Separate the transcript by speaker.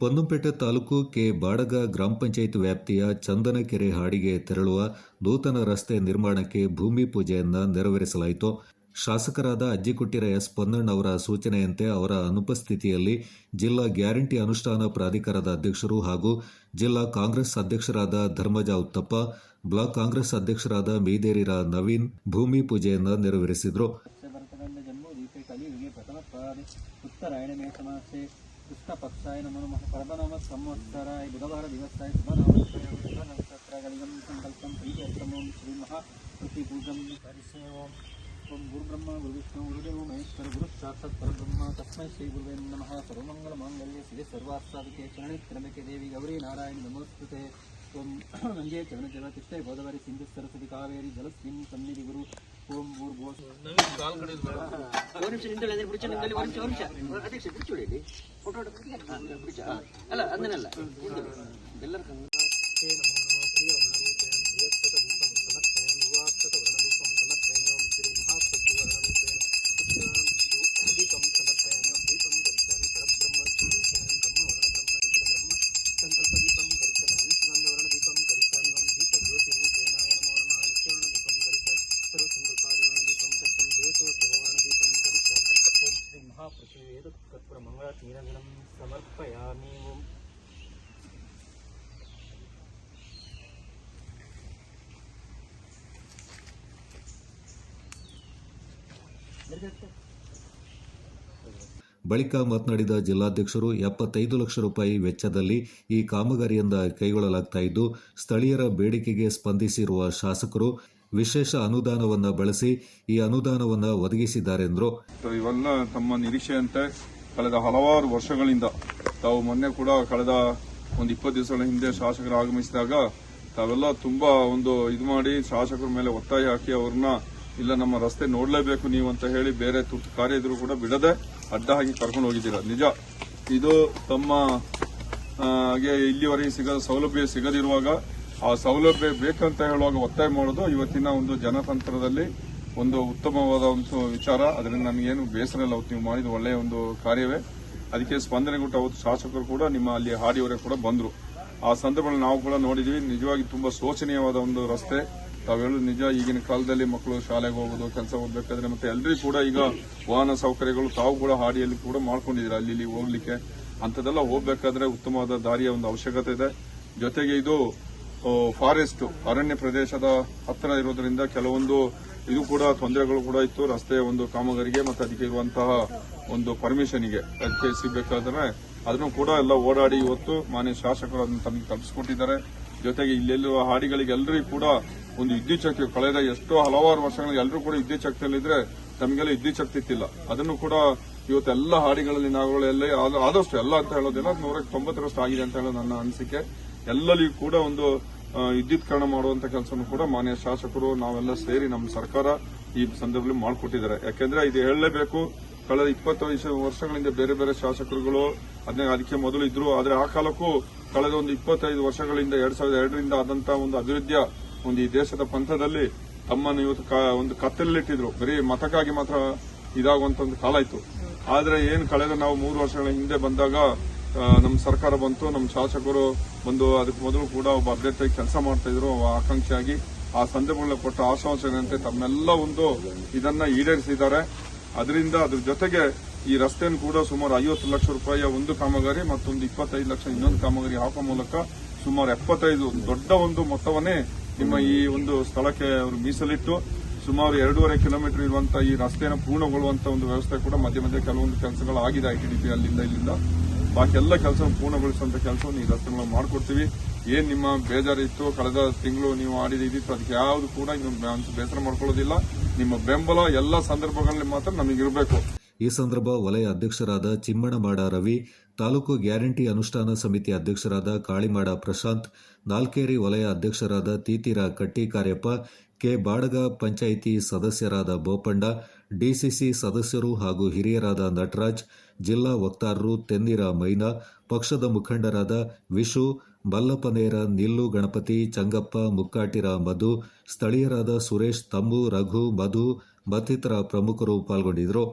Speaker 1: Ponnampet taluk K Badaga ಗ್ರಾಮ ಪಂಚಾಯತ್ ವ್ಯಾಪ್ತಿಯ ಚಂದನಕೆರೆ ಹಾಡಿಗೆ ತೆರಳುವ ನೂತನ ರಸ್ತೆ ನಿರ್ಮಾಣಕ್ಕೆ ಭೂಮಿ ಪೂಜೆಯನ್ನು ನೆರವೇರಿಸಲಾಯಿತು. ಶಾಸಕರಾದ ಅಜ್ಜಿಕುಟ್ಟಿರ ಎಸ್ ಪೊನ್ನಣ್ಣ ಅವರ ಸೂಚನೆಯಂತೆ ಅವರ ಅನುಪಸ್ಥಿತಿಯಲ್ಲಿ ಜಿಲ್ಲಾ ಗ್ಯಾರಂಟಿ ಅನುಷ್ಠಾನ ಪ್ರಾಧಿಕಾರದ ಅಧ್ಯಕ್ಷರು ಹಾಗೂ ಜಿಲ್ಲಾ ಕಾಂಗ್ರೆಸ್ ಅಧ್ಯಕ್ಷರಾದ ಧರ್ಮಜ ಉತ್ತಪ್ಪ, ಬ್ಲಾಕ್ ಕಾಂಗ್ರೆಸ್ ಅಧ್ಯಕ್ಷರಾದ ಮೀದೇರಿರ ನವೀನ್ ಭೂಮಿ ಪೂಜೆಯನ್ನು ನೆರವೇರಿಸಿದರು.
Speaker 2: ಕೃಷ್ಣ ಪಕ್ಷಾಯ ನಮಃ ಪರಮನಾಮ ಸಂವತ್ಸರಾಯ ಬುಧವಾರ ದಿವಸಾಯ ಶುಭನಾಮಕರಗಳಿಗಂ ಸಂಕಲ್ಪಂ ಪ್ರೀತಿಯತ್ರಮೋಂ ಶ್ರೀ ಮಹಾಪೃಥ್ವಿ ಪೂಜಂ ಪರಿಸೇವಂ ಓಂ ಗುರುಬ್ರಹ್ಮ ಗುರುವಿಷ್ಣು ಗುರುದೇವೋ ಮಹೇಶ್ವರ ಗುರು ಸಾಕ್ಷಾತ್ ಪರಬ್ರಹ್ಮ ತಸ್ಮೈ ಶ್ರೀ ಗುರುವೇ ನಮಃ. ಸರ್ವಮಂಗಲ ಮಾಂಗಲ್ಯ ಶಿವೆ ಸರ್ವಾರ್ಥಸಾಧಕೆ ಶರಣೆ ತ್ರ್ಯಂಬಕೆ ದೇವಿ ಗೌರಿ ನಾರಾಯಣಿ ನಮೋಸ್ತುತೆ. ಓಂ ನಂಜೆ ಚರಣಜಲ ತಿಷ್ಟೆ ಗೋದಾವರಿ ಸಿಂಧು ಸರಸ್ವತಿ ಕಾವೇರಿ ಜಲಸ್ಮಿನ್ ಸನ್ನಿಧಿ ಗುರು ಓಂ ಭೂರ್ಭುವ
Speaker 3: ಅಲ್ಲ ಅದನ್ನೆಲ್ಲ ಎಲ್ಲರ
Speaker 2: ಮಂಗಳತೀರಗಣಂ ಸಮರ್ಪಯಾಮಿ. ಓಂ
Speaker 1: ಬಳಿಕ ಮಾತನಾಡಿದ ಜಿಲ್ಲಾಧ್ಯಕ್ಷರು 75 ಲಕ್ಷ ರೂಪಾಯಿ ವೆಚ್ಚದಲ್ಲಿ ಈ ಕಾಮಗಾರಿಯಿಂದ ಕೈಗೊಳ್ಳಲಾಗ್ತಾ ಇದ್ದು, ಸ್ಥಳೀಯರ ಬೇಡಿಕೆಗೆ ಸ್ಪಂದಿಸಿರುವ ಶಾಸಕರು ವಿಶೇಷ ಅನುದಾನವನ್ನು ಬಳಸಿ ಈ ಅನುದಾನವನ್ನು ಒದಗಿಸಿದ್ದಾರೆಂದರು.
Speaker 4: ಇವೆಲ್ಲ ತಮ್ಮ ನಿರೀಕ್ಷೆಯಂತೆ ಕಳೆದ ಹಲವಾರು ವರ್ಷಗಳಿಂದ ತಾವು ಮೊನ್ನೆ ಕೂಡ ಕಳೆದ ಒಂದು 20 ದಿವಸಗಳ ಹಿಂದೆ ಶಾಸಕರು ಆಗಮಿಸಿದಾಗ ತಾವೆಲ್ಲ ತುಂಬಾ ಇದು ಮಾಡಿ ಶಾಸಕರ ಮೇಲೆ ಒತ್ತಾಯ ಹಾಕಿ ಅವ್ರನ್ನ ಇಲ್ಲ ನಮ್ಮ ರಸ್ತೆ ನೋಡಲೇಬೇಕು ನೀವು ಅಂತ ಹೇಳಿ ಬೇರೆ ತುರ್ತು ಕಾರ್ಯ ಇದ್ರೂ ಕೂಡ ಬಿಡದೆ ಅಡ್ಡ ಹಾಕಿ ಕರ್ಕೊಂಡು ಹೋಗಿದ್ದೀರಾ. ನಿಜ ಇದು ತಮ್ಮ ಇಲ್ಲಿವರೆಗೆ ಸೌಲಭ್ಯ ಸಿಗದಿರುವಾಗ ಆ ಸೌಲಭ್ಯ ಬೇಕಂತ ಹೇಳುವಾಗ ಒತ್ತಾಯ ಮಾಡೋದು ಇವತ್ತಿನ ಒಂದು ಜನತಂತ್ರದಲ್ಲಿ ಒಂದು ಉತ್ತಮವಾದ ಒಂದು ವಿಚಾರ. ಅದರಿಂದ ನನಗೇನು ಬೇಸರ ಇಲ್ಲ. ನೀವು ಮಾಡಿದ ಒಳ್ಳೆಯ ಒಂದು ಕಾರ್ಯವೇ. ಅದಕ್ಕೆ ಸ್ಪಂದನೆ ಕೊಟ್ಟು ಅವತ್ತು ಶಾಸಕರು ಕೂಡ ನಿಮ್ಮ ಅಲ್ಲಿ ಹಾಡಿಯವರೇ ಕೂಡ ಬಂದರು. ಆ ಸಂದರ್ಭದಲ್ಲಿ ನಾವು ಕೂಡ ನೋಡಿದ್ವಿ. ನಿಜವಾಗಿ ತುಂಬಾ ಶೋಚನೀಯವಾದ ಒಂದು ರಸ್ತೆ. ತಾವು ಹೇಳೋದು ನಿಜ. ಈಗಿನ ಕಾಲದಲ್ಲಿ ಮಕ್ಕಳು ಶಾಲೆಗೆ ಹೋಗೋದು, ಕೆಲಸ ಹೋಗ್ಬೇಕಾದ್ರೆ ಮತ್ತೆ ಎಲ್ಲರಿಗೂ ಕೂಡ ಈಗ ವಾಹನ ಸೌಕರ್ಯಗಳು ತಾವು ಕೂಡ ಹಾಡಿಯಲ್ಲಿ ಕೂಡ ಮಾಡ್ಕೊಂಡಿದ್ದೀರಾ ಅಲ್ಲಿ ಹೋಗ್ಲಿಕ್ಕೆ. ಅಂಥದ್ದೆಲ್ಲ ಹೋಗ್ಬೇಕಾದ್ರೆ ಉತ್ತಮವಾದ ದಾರಿಯ ಒಂದು ಅವಶ್ಯಕತೆ ಇದೆ. ಜೊತೆಗೆ ಇದು ಫಾರೆಸ್ಟ್ ಅರಣ್ಯ ಪ್ರದೇಶದ ಹತ್ತಿರ ಇರೋದ್ರಿಂದ ಕೆಲವೊಂದು ಇದು ಕೂಡ ತೊಂದರೆಗಳು ಕೂಡ ಇತ್ತು ರಸ್ತೆಯ ಒಂದು ಕಾಮಗಾರಿಗೆ ಮತ್ತು ಅದಕ್ಕೆ ಇರುವಂತಹ ಒಂದು ಪರ್ಮಿಷನ್ಗೆ ಅದಕ್ಕೆ ಸಿಗಬೇಕಾದ್ರೆ ಅದನ್ನು ಕೂಡ ಎಲ್ಲ ಓಡಾಡಿ ಇವತ್ತು ಮಾನ್ಯ ಶಾಸಕರು ಅದನ್ನು ತಮಗೆ ಕಲ್ಪಿಸಿಕೊಟ್ಟಿದ್ದಾರೆ. ಜೊತೆಗೆ ಇಲ್ಲೆಲ್ಲೂ ಹಾಡಿಗಳಿಗೆ ಎಲ್ಲರಿಗೂ ಕೂಡ ಒಂದು ವಿದ್ಯುತ್ ಶಕ್ತಿ ಕಳೆದ ಎಷ್ಟೋ ಹಲವಾರು ವರ್ಷಗಳಿಗೆ ಎಲ್ಲರೂ ಕೂಡ ವಿದ್ಯುತ್ ಶಕ್ತಿಯಲ್ಲಿದ್ರೆ ತಮಗೆಲ್ಲ ವಿದ್ಯುತ್ ಶಕ್ತಿ ಇತ್ತಿಲ್ಲ. ಅದನ್ನು ಕೂಡ ಇವತ್ತೆಲ್ಲ ಹಾಡಿಗಳಲ್ಲಿ ನಾವುಗಳೆಲ್ಲ ಆದಷ್ಟು ಎಲ್ಲ ಅಂತ ಹೇಳೋದಿಲ್ಲ 190ರಷ್ಟು ಆಗಿದೆ ಅಂತ ಹೇಳೋದು ನನ್ನ ಅನಿಸಿಕೆ. ಎಲ್ಲರಿಗೂ ಕೂಡ ಒಂದು ವಿದ್ಯುತ್ಕರಣ ಮಾಡುವಂತ ಕೆಲಸವನ್ನು ಕೂಡ ಮಾನ್ಯ ಶಾಸಕರು ನಾವೆಲ್ಲ ಸೇರಿ ನಮ್ಮ ಸರ್ಕಾರ ಈ ಸಂದರ್ಭದಲ್ಲಿ ಮಾಡಿಕೊಟ್ಟಿದ್ದಾರೆ. ಯಾಕೆಂದ್ರೆ ಇದು ಹೇಳಲೇಬೇಕು. ಕಳೆದ 20 ವರ್ಷಗಳಿಂದ ಬೇರೆ ಬೇರೆ ಶಾಸಕರುಗಳು ಅದಕ್ಕೆ ಮೊದಲು ಇದ್ರು. ಆದ್ರೆ ಆ ಕಾಲಕ್ಕೂ ಕಳೆದ ಒಂದು 25 ವರ್ಷಗಳಿಂದ 2002ರಿಂದ ಆದಂತಹ ಒಂದು ಅಭಿವೃದ್ಧಿಯ ಒಂದು ಈ ದೇಶದ ಪಂಥದಲ್ಲಿ ತಮ್ಮನ್ನು ಇವತ್ತು ಒಂದು ಕತ್ತಲಲ್ಲಿಟ್ಟಿದ್ರು. ಬರೀ ಮತಕ್ಕಾಗಿ ಮಾತ್ರ ಇದಾಗುವಂತ ಒಂದು ಕಾಲ ಇತ್ತು. ಆದ್ರೆ ಏನು ಕಳೆದ ನಾವು 3 ವರ್ಷಗಳ ಹಿಂದೆ ಬಂದಾಗ ನಮ್ಮ ಸರ್ಕಾರ ಬಂತು. ನಮ್ಮ ಶಾಸಕರು ಬಂದು ಅದಕ್ಕೆ ಮೊದಲು ಕೂಡ ಒಬ್ಬ ಅಭ್ಯರ್ಥಿಯಾಗಿ ಕೆಲಸ ಮಾಡ್ತಾ ಇದ್ರು ಆಕಾಂಕ್ಷಿಯಾಗಿ. ಆ ಸಂದರ್ಭಗಳಲ್ಲಿ ಕೊಟ್ಟ ಆಶ್ವಾಸನೆಯಂತೆ ತಮ್ಮೆಲ್ಲ ಒಂದು ಇದನ್ನ ಈಡೇರಿಸಿದ್ದಾರೆ. ಅದರಿಂದ ಅದ್ರ ಜೊತೆಗೆ ಈ ರಸ್ತೆಯನ್ನು ಕೂಡ ಸುಮಾರು 50 ಲಕ್ಷ ರೂಪಾಯಿಯ ಒಂದು ಕಾಮಗಾರಿ ಮತ್ತೊಂದು 25 ಲಕ್ಷ ಇನ್ನೊಂದು ಕಾಮಗಾರಿ ಹಾಕುವ ಮೂಲಕ ಸುಮಾರು 75 ದೊಡ್ಡ ಒಂದು ಮೊತ್ತವನ್ನೇ ನಿಮ್ಮ ಈ ಒಂದು ಸ್ಥಳಕ್ಕೆ ಅವರು ಮೀಸಲಿಟ್ಟು ಸುಮಾರು 2.5 ಕಿಲೋಮೀಟರ್ ಇರುವಂತಹ ಈ ರಸ್ತೆಯನ್ನು ಪೂರ್ಣಗೊಳ್ಳುವಂತಹ ಒಂದು ವ್ಯವಸ್ಥೆ ಕೂಡ ಮಧ್ಯೆ ಮಧ್ಯೆ ಕೆಲವೊಂದು ಕೆಲಸಗಳು ಆಗಿದೆ. ಐಟಿಡಿಪಿ ಅಲ್ಲಿಂದ ಇಲ್ಲಿಂದ ಬಾಕಿ ಎಲ್ಲ ಕೆಲಸ ಪೂರ್ಣಗೊಳಿಸುವಂತ ಕೆಲಸವನ್ನು ಈ ರಸ್ತೆಗಳನ್ನು ಮಾಡಿಕೊಡ್ತೀವಿ. ಏನ್ ನಿಮ್ಮ ಬೇಜಾರಿತ್ತು ಕಳೆದ ತಿಂಗಳು ನೀವು ಆಡಿದಿತ್ತು ಅದಕ್ಕೆ ಯಾವುದು ಕೂಡ ಇನ್ನು ಬೇಸರ ಮಾಡ್ಕೊಳ್ಳೋದಿಲ್ಲ. ನಿಮ್ಮ ಬೆಂಬಲ ಎಲ್ಲ ಸಂದರ್ಭಗಳಲ್ಲಿ ಮಾತ್ರ ನಮಗಿರಬೇಕು.
Speaker 1: ಈ ಸಂದರ್ಭ ವಲಯ ಅಧ್ಯಕ್ಷರಾದ ಚಿಮ್ಮಣಮಾಡ ರವಿ, ತಾಲೂಕು ಗ್ಯಾರಂಟಿ ಅನುಷ್ಠಾನ ಸಮಿತಿ ಅಧ್ಯಕ್ಷರಾದ ಕಾಳಿಮಾಡ ಪ್ರಶಾಂತ್, ನಾಲ್ಕೇರಿ ವಲಯ ಅಧ್ಯಕ್ಷರಾದ ತೀತೀರ ಕಟ್ಟಿ ಕಾರ್ಯಪ್ಪ, ಕೆ ಬಾಡಗ ಪಂಚಾಯಿತಿ ಸದಸ್ಯರಾದ ಬೋಪಣ್ಣ, ಡಿಸಿಸಿ ಸದಸ್ಯರು ಹಾಗೂ ಹಿರಿಯರಾದ ನಟರಾಜ್, ಜಿಲ್ಲಾ ವಕ್ತಾರರು ತೆನ್ನಿರ ಮೈನಾ, ಪಕ್ಷದ ಮುಖಂಡರಾದ ವಿಶು, ಮಲ್ಲಪ್ಪನೇರ, ನಿಲ್ಲು ಗಣಪತಿ, ಚಂಗಪ್ಪ, ಮುಕ್ಕಾಟಿರ ಮಧು, ಸ್ಥಳೀಯರಾದ ಸುರೇಶ್, ತಮ್ಮು, ರಘು, ಮಧು ಮತ್ತಿತರ ಪ್ರಮುಖರು ಪಾಲ್ಗೊಂಡಿದ್ದರು.